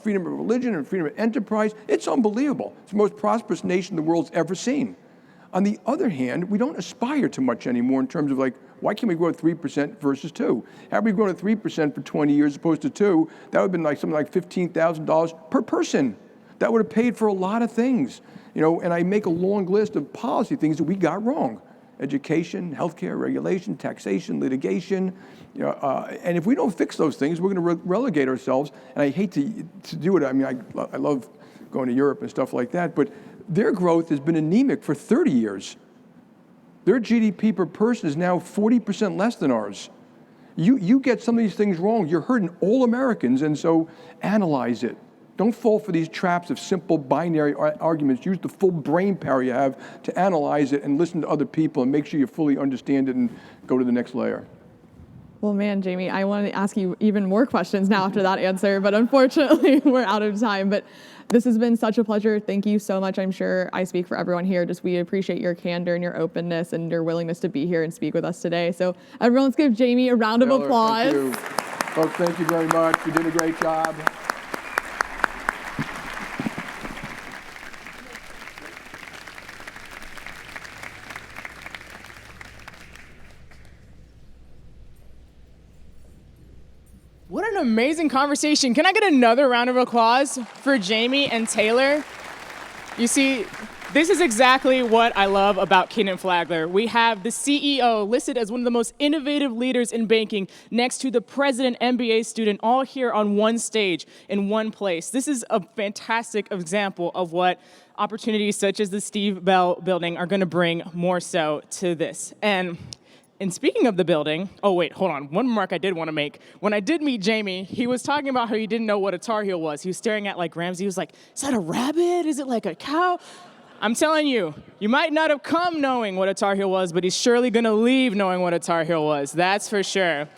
freedom of religion and freedom of enterprise. It's unbelievable. It's the most prosperous nation the world's ever seen. On the other hand, we don't aspire to much anymore in terms of why can't we grow at 3% versus 2? Had we grown at 3% for 20 years as opposed to 2, that would have been something like $15,000 per person. That would have paid for a lot of things. And I make a long list of policy things that we got wrong: education, healthcare, regulation, taxation, litigation. And if we don't fix those things, we're going to relegate ourselves. And I hate to do it. I mean, I love going to Europe and stuff like that, but their growth has been anemic for 30 years. Their GDP per person is now 40% less than ours. You get some of these things wrong, you're hurting all Americans, and so analyze it. Don't fall for these traps of simple binary arguments. Use the full brain power you have to analyze it and listen to other people and make sure you fully understand it and go to the next layer. Well, man, Jamie, I want to ask you even more questions now after that answer, but unfortunately we're out of time. But this has been such a pleasure. Thank you so much. I'm sure I speak for everyone here. We appreciate your candor and your openness and your willingness to be here and speak with us today. So everyone, let's give Jamie a round of applause. Thank you. Folks, thank you very much. You did a great job. What an amazing conversation. Can I get another round of applause for Jamie and Taylor? You see, this is exactly what I love about Kenan Flagler. We have the CEO listed as one of the most innovative leaders in banking next to the president MBA student, all here on one stage in one place. This is a fantastic example of what opportunities such as the Steve Bell building are going to bring more so to this. And speaking of the building, oh wait, hold on. One remark I did want to make. When I did meet Jamie, he was talking about how he didn't know what a Tar Heel was. He was staring at Ramsey. He was like, "Is that a rabbit? Is it like a cow?" I'm telling you, you might not have come knowing what a Tar Heel was, but he's surely going to leave knowing what a Tar Heel was. That's for sure.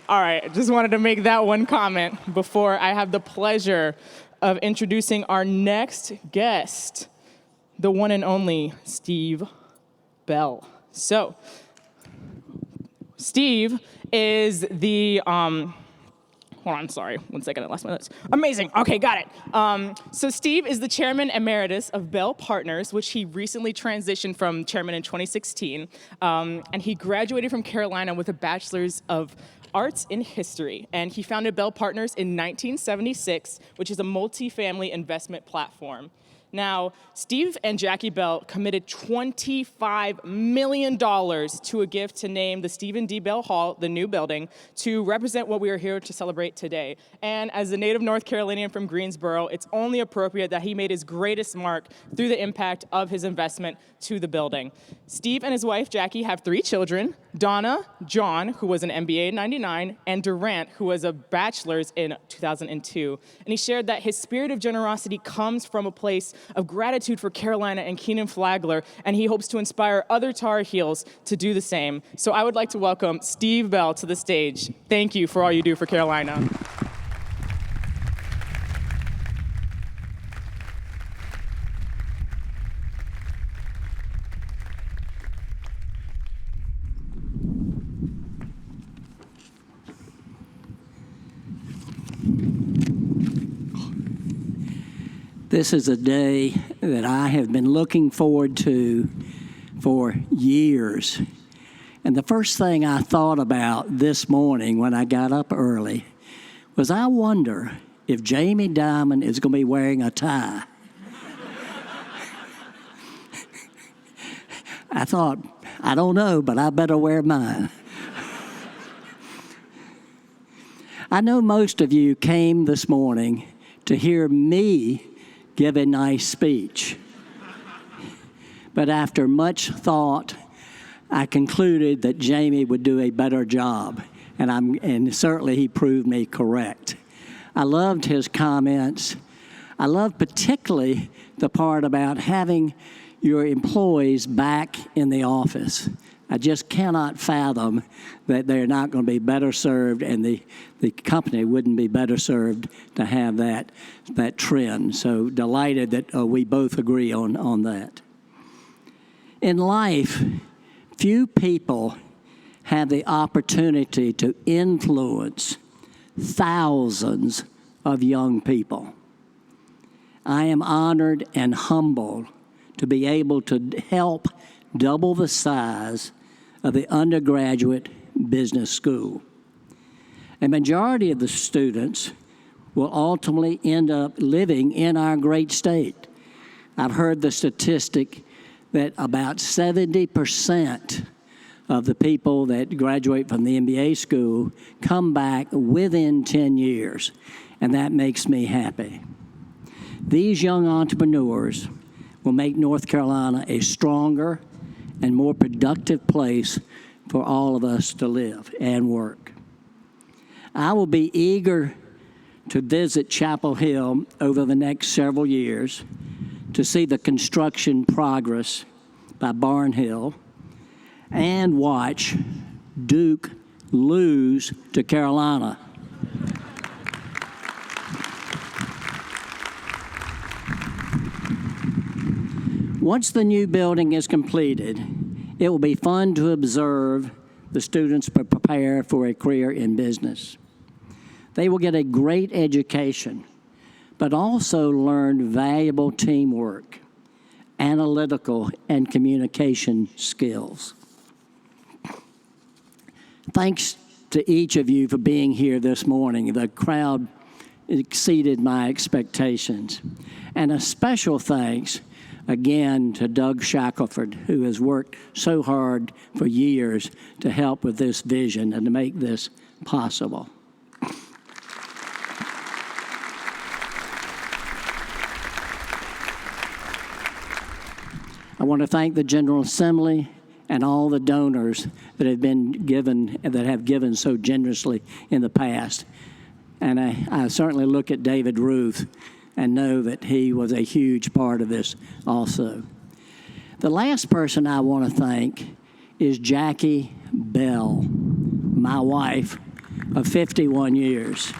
All right, I just wanted to make that one comment before I have the pleasure of introducing our next guest, the one and only Steve Bell. So, Steve is the, hold on, sorry, 1 second, I lost my notes. Amazing, okay, got it. So Steve is the chairman emeritus of Bell Partners, which he recently transitioned from chairman in 2016. And he graduated from Carolina with a bachelor's of Arts in History. And he founded Bell Partners in 1976, which is a multifamily investment platform. Now, Steve and Jackie Bell committed $25 million to a gift to name the Stephen D. Bell Hall, the new building, to represent what we are here to celebrate today. And as a native North Carolinian from Greensboro, it's only appropriate that he made his greatest mark through the impact of his investment to the building. Steve and his wife, Jackie, have 3 children, Donna, John, who was an MBA in 99, and Durant, who was a bachelor's in 2002. And he shared that his spirit of generosity comes from a place of gratitude for Carolina and Kenan Flagler, and he hopes to inspire other Tar Heels to do the same. So I would like to welcome Steve Bell to the stage. Thank you for all you do for Carolina. This is a day that I have been looking forward to for years. And the first thing I thought about this morning when I got up early was I wonder if Jamie Dimon is going to be wearing a tie. I thought, I don't know, but I better wear mine. I know most of you came this morning to hear me give a nice speech. But after much thought, I concluded that Jamie would do a better job, and certainly he proved me correct. I loved his comments. I loved particularly the part about having your employees back in the office. I just cannot fathom that they're not going to be better served, and the company wouldn't be better served to have that trend. So delighted that we both agree on that. In life, few people have the opportunity to influence thousands of young people. I am honored and humbled to be able to help double the size of the undergraduate business school. A majority of the students will ultimately end up living in our great state. I've heard the statistic that about 70% of the people that graduate from the MBA school come back within 10 years, and that makes me happy. These young entrepreneurs will make North Carolina a stronger and more productive place for all of us to live and work. I will be eager to visit Chapel Hill over the next several years to see the construction progress by Barnhill and watch Duke lose to Carolina. Once the new building is completed, it will be fun to observe the students prepare for a career in business. They will get a great education, but also learn valuable teamwork, analytical, and communication skills. Thanks to each of you for being here this morning. The crowd exceeded my expectations. And a special thanks again to Doug Shackelford, who has worked so hard for years to help with this vision and to make this possible. I want to thank the General Assembly and all the donors that have given so generously in the past. And I certainly look at David Ruth and know that he was a huge part of this also. The last person I want to thank is Jackie Bell, my wife of 51 years.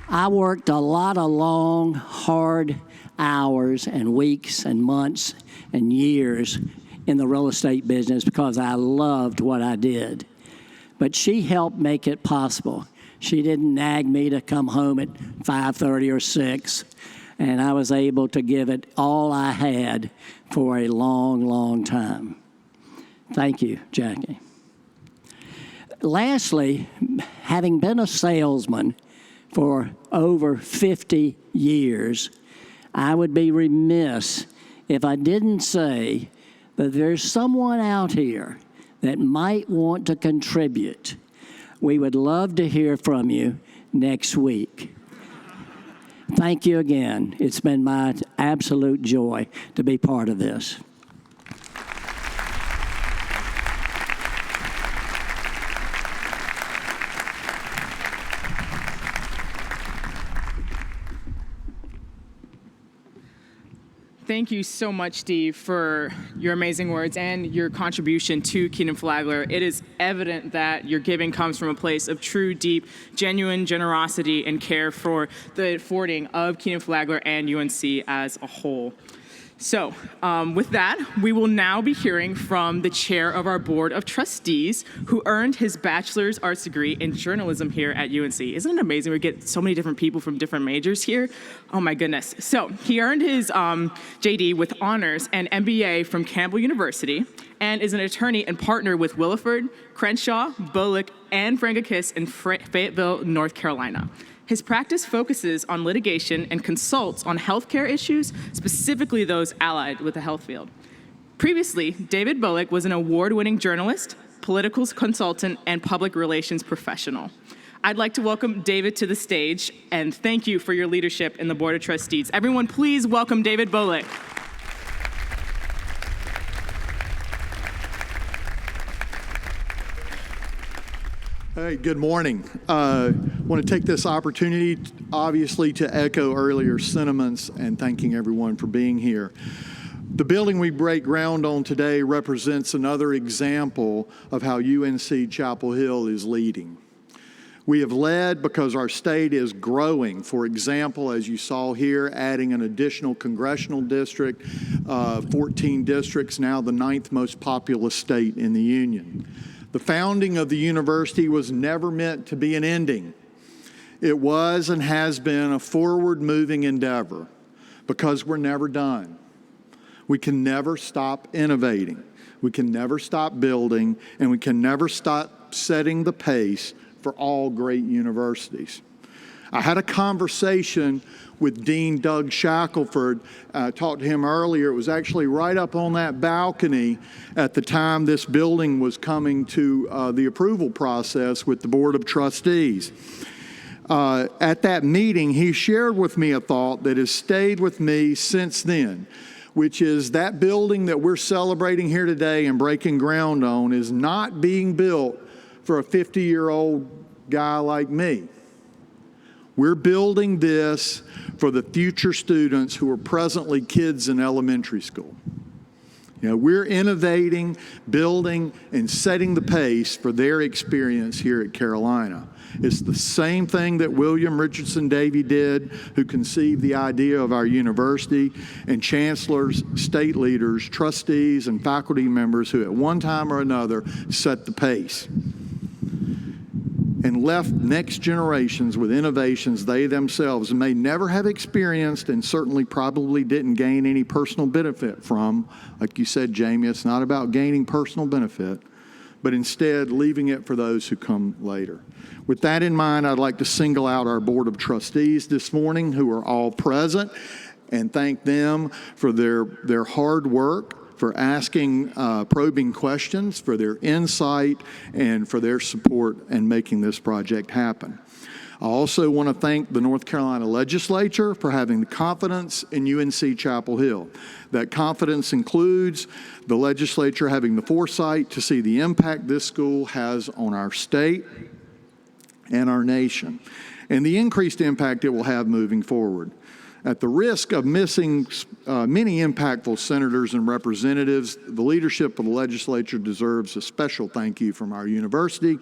I worked a lot of long, hard hours and weeks and months and years in the real estate business because I loved what I did. But she helped make it possible. She didn't nag me to come home at 5:30 or 6, and I was able to give it all I had for a long, long time. Thank you, Jackie. Lastly, having been a salesman for over 50 years, I would be remiss if I didn't say that there's someone out here that might want to contribute. We would love to hear from you next week. Thank you again. It's been my absolute joy to be part of this. Thank you so much, Steve, for your amazing words and your contribution to Kenan Flagler. It is evident that your giving comes from a place of true, deep, genuine generosity and care for the affording of Kenan Flagler and UNC as a whole. So, with that, we will now be hearing from the chair of our Board of Trustees, who earned his bachelor's arts degree in journalism here at UNC. Isn't it amazing we get so many different people from different majors here? Oh my goodness. So, he earned his JD with honors and MBA from Campbell University and is an attorney and partner with Williford, Crenshaw, Bullock, and Frankakis in Fayetteville, North Carolina. His practice focuses on litigation and consults on healthcare issues, specifically those allied with the health field. Previously, David Bullock was an award-winning journalist, political consultant, and public relations professional. I'd like to welcome David to the stage, and thank you for your leadership in the Board of Trustees. Everyone, please welcome David Bullock. Hey, good morning. I want to take this opportunity, obviously, to echo earlier sentiments and thanking everyone for being here. The building we break ground on today represents another example of how UNC Chapel Hill is leading. We have led because our state is growing. For example, as you saw here, adding an additional congressional district, 14 districts, now the 9th most populous state in the union. The founding of the university was never meant to be an ending. It was and has been a forward-moving endeavor because we're never done. We can never stop innovating. We can never stop building, and we can never stop setting the pace for all great universities. I had a conversation with Dean Doug Shackelford. I talked to him earlier. It was actually right up on that balcony at the time this building was coming to the approval process with the Board of Trustees. At that meeting, he shared with me a thought that has stayed with me since then, which is that building that we're celebrating here today and breaking ground on is not being built for a 50-year-old guy like me. We're building this for the future students who are presently kids in elementary school. You know, we're innovating, building, and setting the pace for their experience here at Carolina. It's the same thing that William Richardson Davey did, who conceived the idea of our university, and chancellors, state leaders, trustees, and faculty members who at one time or another set the pace and left next generations with innovations they themselves may never have experienced and certainly probably didn't gain any personal benefit from. Like you said, Jamie, it's not about gaining personal benefit, but instead leaving it for those who come later. With that in mind, I'd like to single out our Board of Trustees this morning, who are all present, and thank them for their hard work, for asking probing questions, for their insight, and for their support in making this project happen. I also want to thank the North Carolina Legislature for having the confidence in UNC Chapel Hill. That confidence includes the legislature having the foresight to see the impact this school has on our state and our nation, and the increased impact it will have moving forward. At the risk of missing many impactful senators and representatives, the leadership of the legislature deserves a special thank you from our university.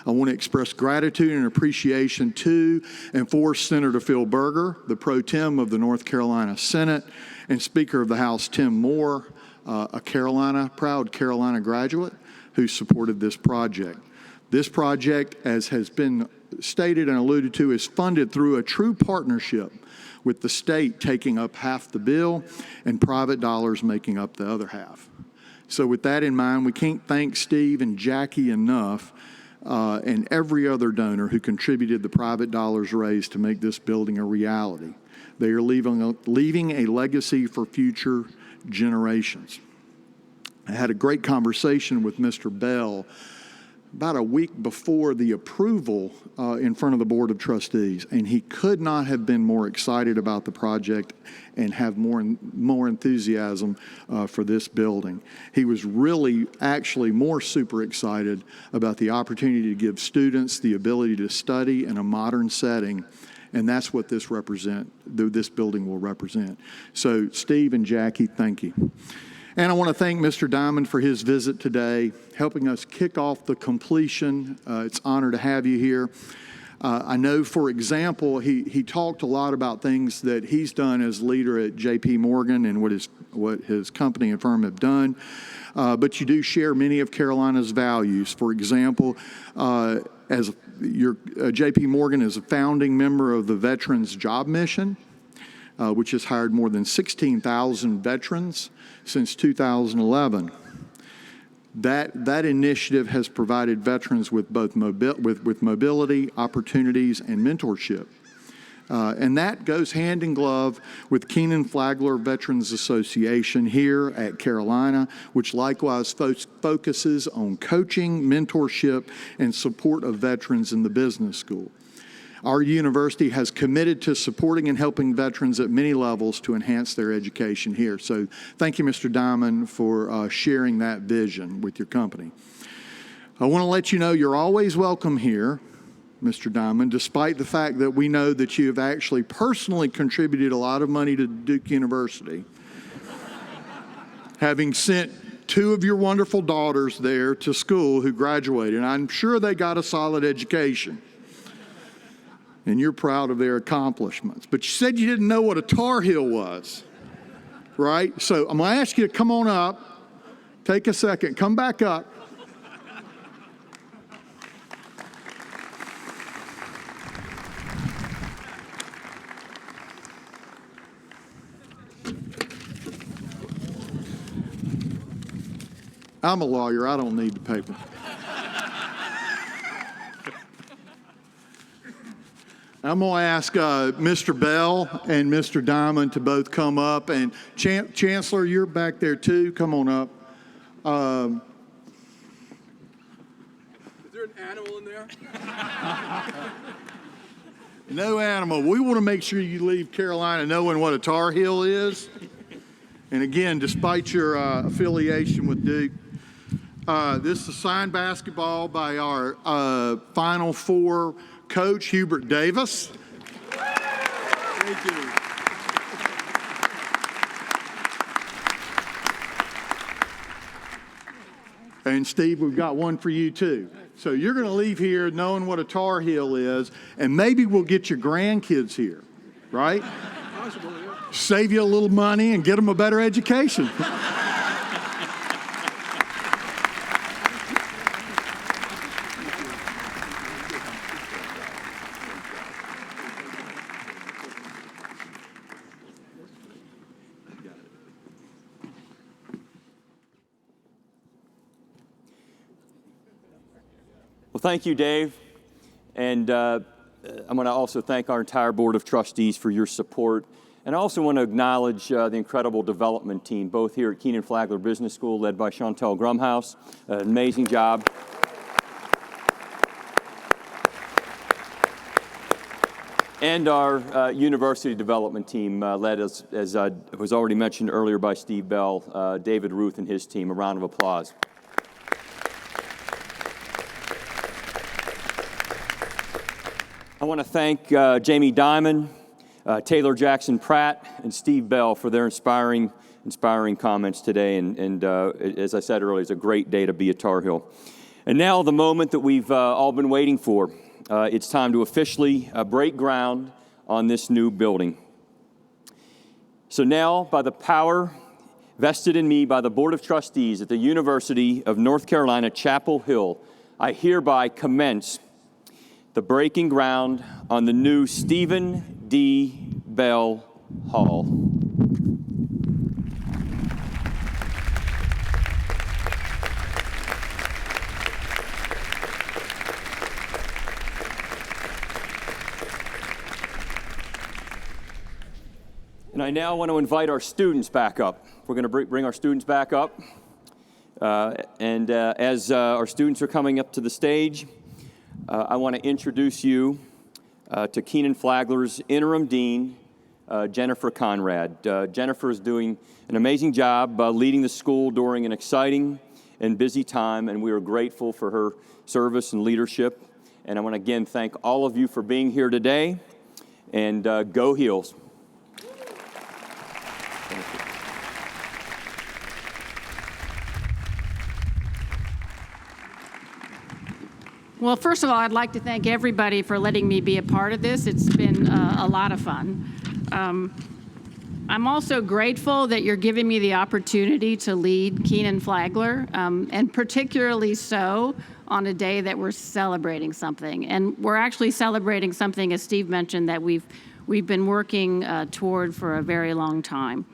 I want to express gratitude and appreciation to and for Senator Phil Berger, the pro tem of the North Carolina Senate, and Speaker of the House Tim Moore, a proud Carolina graduate who supported this project. This project, as has been stated and alluded to, is funded through a true partnership with the state taking up half the bill and private dollars making up the other half. So with that in mind, we can't thank Steve and Jackie enough and every other donor who contributed the private dollars raised to make this building a reality. They are leaving a legacy for future generations. I had a great conversation with Mr. Bell about a week before the approval in front of the Board of Trustees, and he could not have been more excited about the project and have more enthusiasm for this building. He was really actually more super excited about the opportunity to give students the ability to study in a modern setting, and that's what this building will represent. So Steve and Jackie, thank you. And I want to thank Mr. Dimon for his visit today, helping us kick off the completion. It's an honor to have you here. I know, for example, he talked a lot about things that he's done as leader at J.P. Morgan and what his company and firm have done. But you do share many of Carolina's values. For example, as your J.P. Morgan is a founding member of the Veterans Job Mission, which has hired more than 16,000 veterans since 2011. That initiative has provided veterans with both mobility, opportunities, and mentorship. And that goes hand in glove with Kenan Flagler Veterans Association here at Carolina, which likewise focuses on coaching, mentorship, and support of veterans in the business school. Our university has committed to supporting and helping veterans at many levels to enhance their education here. So thank you, Mr. Dimon, for sharing that vision with your company. I want to let you know you're always welcome here, Mr. Dimon, despite the fact that we know that you have actually personally contributed a lot of money to Duke University, having sent 2 of your wonderful daughters there to school who graduated. And I'm sure they got a solid education. And you're proud of their accomplishments. But you said you didn't know what a Tar Heel was, right? So I'm going to ask you to come on up. Take a second. Come back up. I'm a lawyer. I don't need the paper. I'm going to ask Mr. Bell and Mr. Dimon to both come up. And Chancellor, you're back there too. Come on up. Is there an animal in there? No animal. We want to make sure you leave Carolina knowing what a Tar Heel is. And again, despite your affiliation with Duke, this is signed basketball by our Final Four coach, Hubert Davis. Thank you. And Steve, we've got one for you too. So you're going to leave here knowing what a Tar Heel is, and maybe we'll get your grandkids here, right? Possible, yeah. Save you a little money and get them a better education. Well, thank you, Dave. And I'm going to also thank our entire Board of Trustees for your support. And I also want to acknowledge the incredible development team, both here at Kenan Flagler Business School, led by Chantel Grumhouse. An amazing job. And our university development team, led, as was already mentioned earlier by Steve Bell, David Ruth and his team. A round of applause. I want to thank Jamie Dimon, Taylor Jackson Pratt, and Steve Bell for their inspiring comments today. And as I said earlier, it's a great day to be a Tar Heel. And now the moment that we've all been waiting for. It's time to officially break ground on this new building. So now, by the power vested in me by the Board of Trustees at the University of North Carolina, Chapel Hill, I hereby commence the breaking ground on the new Stephen D. Bell Hall. And I now want to invite our students back up. We're going to bring our students back up. As our students are coming up to the stage, I want to introduce you to Kenan Flagler's interim dean, Jennifer Conrad. Jennifer is doing an amazing job leading the school during an exciting and busy time, and we are grateful for her service and leadership. And I want to again thank all of you for being here today, and go Heels. Well, first of all, I'd like to thank everybody for letting me be a part of this. It's been a lot of fun. I'm also grateful that you're giving me the opportunity to lead Kenan Flagler, and particularly so on a day that we're celebrating something. And we're actually celebrating something, as Steve mentioned, that we've been working toward for a very long time.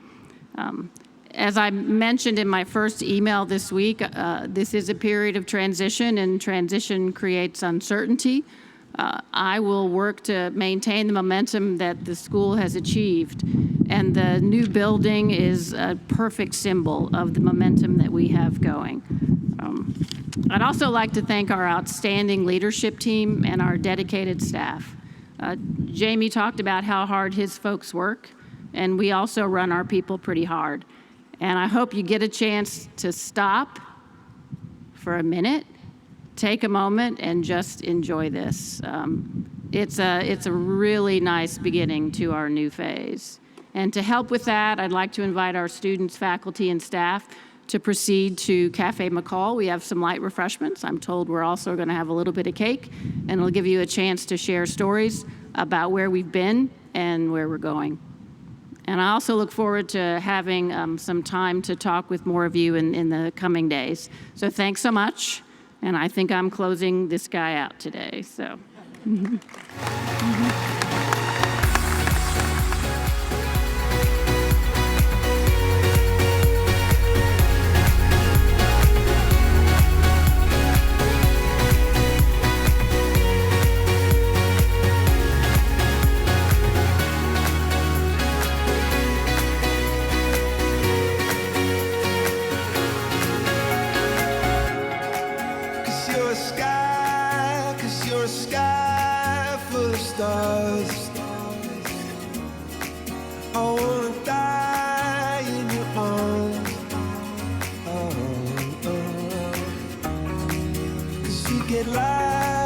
As I mentioned in my first email this week, this is a period of transition, and transition creates uncertainty. I will work to maintain the momentum that the school has achieved, and the new building is a perfect symbol of the momentum that we have going. I'd also like to thank our outstanding leadership team and our dedicated staff. Jamie talked about how hard his folks work, and we also run our people pretty hard. And I hope you get a chance to stop for a minute, take a moment, and just enjoy this. It's a really nice beginning to our new phase. And to help with that, I'd like to invite our students, faculty, and staff to proceed to Cafe McCall. We have some light refreshments. I'm told we're also going to have a little bit of cake, and it'll give you a chance to share stories about where we've been and where we're going. And I also look forward to having some time to talk with more of you in the coming days. So thanks so much. And I think I'm closing this guy out today, so. You're a sky full of stars. I wanna die in your arms. Oh, oh, oh. 'Cause you get light.